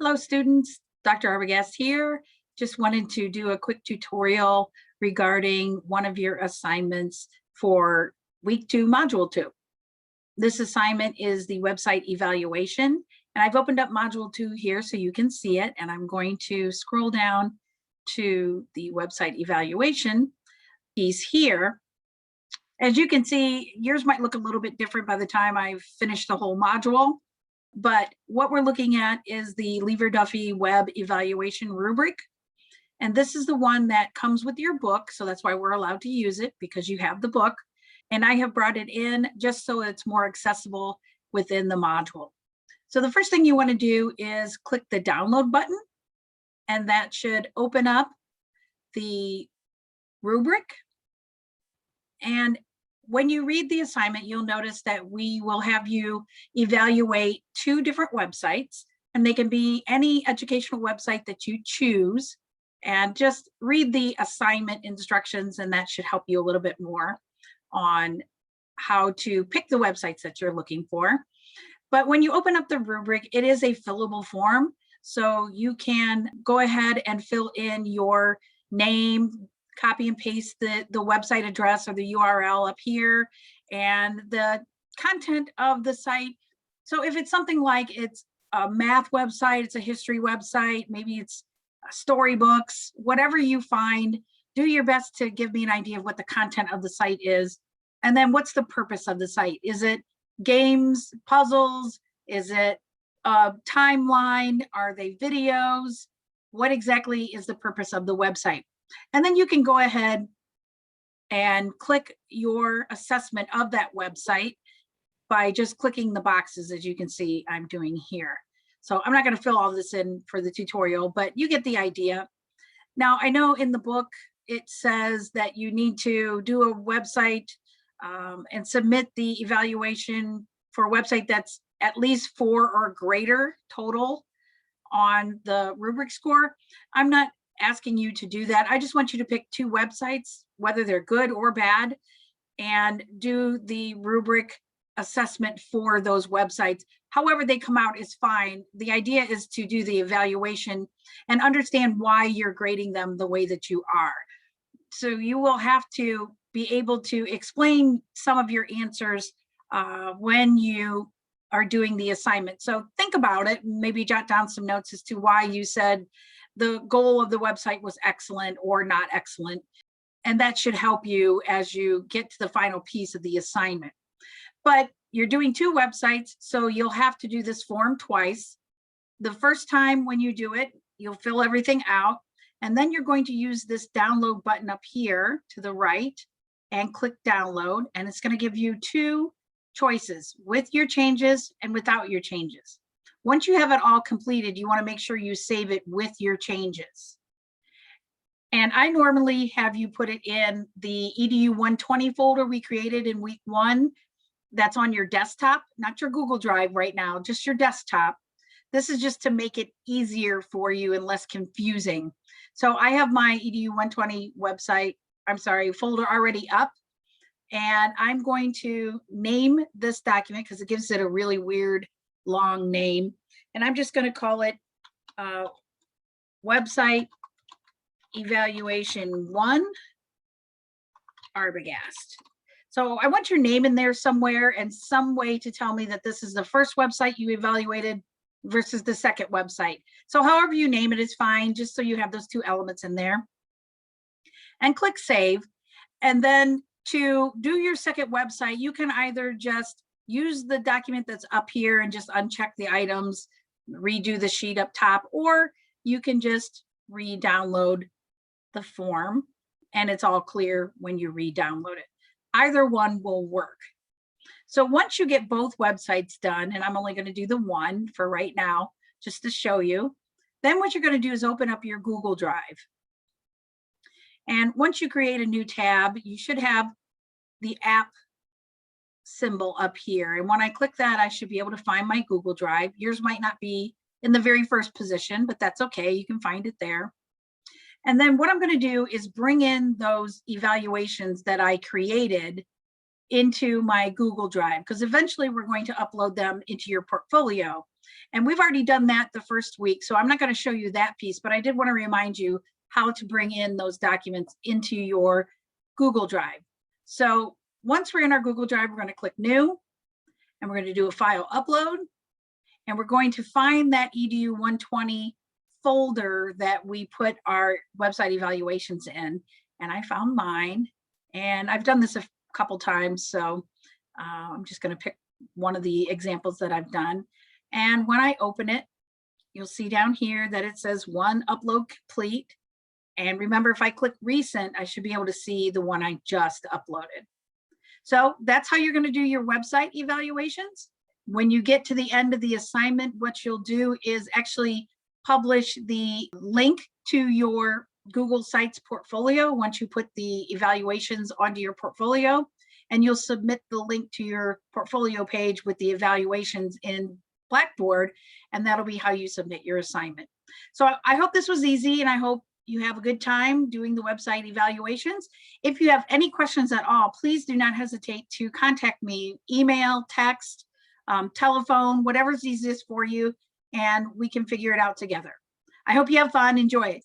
Hello students, Dr. Arbogast here. Just wanted to do a quick tutorial regarding one of your assignments for week 2, module 2. This assignment is the website evaluation, and I've opened up module 2 here so you can see it, and I'm going to scroll down to the website evaluation piece here. As you can see, yours might look a little bit different by the time I've finished the whole module. But what we're looking at is the Lever-Duffy Web Evaluation Rubric. And this is the one that comes with your book. So that's why we're allowed to use it, because you have the book. And I have brought it in just so it's more accessible within the module. So the first thing you want to do is click the download button. And that should open up the rubric. And when you read the assignment, you'll notice that we will have you evaluate 2 different websites, and they can be any educational website that you choose. And just read the assignment instructions, and that should help you a little bit more on how to pick the websites that you're looking for. But when you open up the rubric, it is a fillable form. So you can go ahead and fill in your name, copy and paste the website address or the URL up here, and the content of the site. So if it's something like it's a math website, it's a history website, maybe it's storybooks, whatever you find, do your best to give me an idea of what the content of the site is. And then what's the purpose of the site? Is it games, puzzles? Is it a timeline? Are they videos? What exactly is the purpose of the website? And then you can go ahead and click your assessment of that website by just clicking the boxes, as you can see I'm doing here. So I'm not going to fill all this in for the tutorial, but you get the idea. Now, I know in the book it says that you need to do a website and submit the evaluation for a website that's at least 4 or greater total on the rubric score. I'm not asking you to do that. I just want you to pick 2 websites, whether they're good or bad, and do the rubric assessment for those websites. However they come out is fine. The idea is to do the evaluation and understand why you're grading them the way that you are. So you will have to be able to explain some of your answers when you are doing the assignment. So think about it, maybe jot down some notes as to why you said the goal of the website was excellent or not excellent. And that should help you as you get to the final piece of the assignment. But you're doing 2 websites, so you'll have to do this form twice. The first time when you do it, you'll fill everything out, and then you're going to use this download button up here to the right and click download, and it's going to give you 2 choices, with your changes and without your changes. Once you have it all completed, you want to make sure you save it with your changes. And I normally have you put it in the EDU 120 folder we created in week 1. That's on your desktop, not your Google Drive right now, just your desktop. This is just to make it easier for you and less confusing. So I have my EDU 120 folder already up. And I'm going to name this document because it gives it a really weird long name. And I'm just going to call it website evaluation 1 Arbogast. So I want your name in there somewhere and some way to tell me that this is the first website you evaluated versus the second website. So however you name it is fine, just so you have those 2 elements in there. And click save. And then to do your second website, you can either just use the document that's up here and just uncheck the items, redo the sheet up top, or you can just re-download the form and it's all clear when you re-download it. Either one will work. So once you get both websites done, and I'm only going to do the one for right now, just to show you, then what you're going to do is open up your Google Drive. And once you create a new tab, you should have the app symbol up here. And when I click that, I should be able to find my Google Drive. Yours might not be in the very first position, but that's okay. You can find it there. And then what I'm going to do is bring in those evaluations that I created into my Google Drive, because eventually we're going to upload them into your portfolio. And we've already done that the first week, so I'm not going to show you that piece, but I did want to remind you how to bring in those documents into your Google Drive. So once we're in our Google Drive, we're going to click New, and we're going to do a file upload, and we're going to find that EDU 120 folder that we put our website evaluations in. And I found mine, and I've done this a couple times, so I'm just going to pick one of the examples that I've done. And when I open it, you'll see down here that it says one upload complete. And remember, if I click recent, I should be able to see the one I just uploaded. So that's how you're going to do your website evaluations. When you get to the end of the assignment, what you'll do is actually publish the link to your Google Sites portfolio once you put the evaluations onto your portfolio, and you'll submit the link to your portfolio page with the evaluations in Blackboard, and that'll be how you submit your assignment. So I hope this was easy, and I hope you have a good time doing the website evaluations. If you have any questions at all, please do not hesitate to contact me, email, text, telephone, whatever's easiest for you, and we can figure it out together. I hope you have fun. Enjoy it.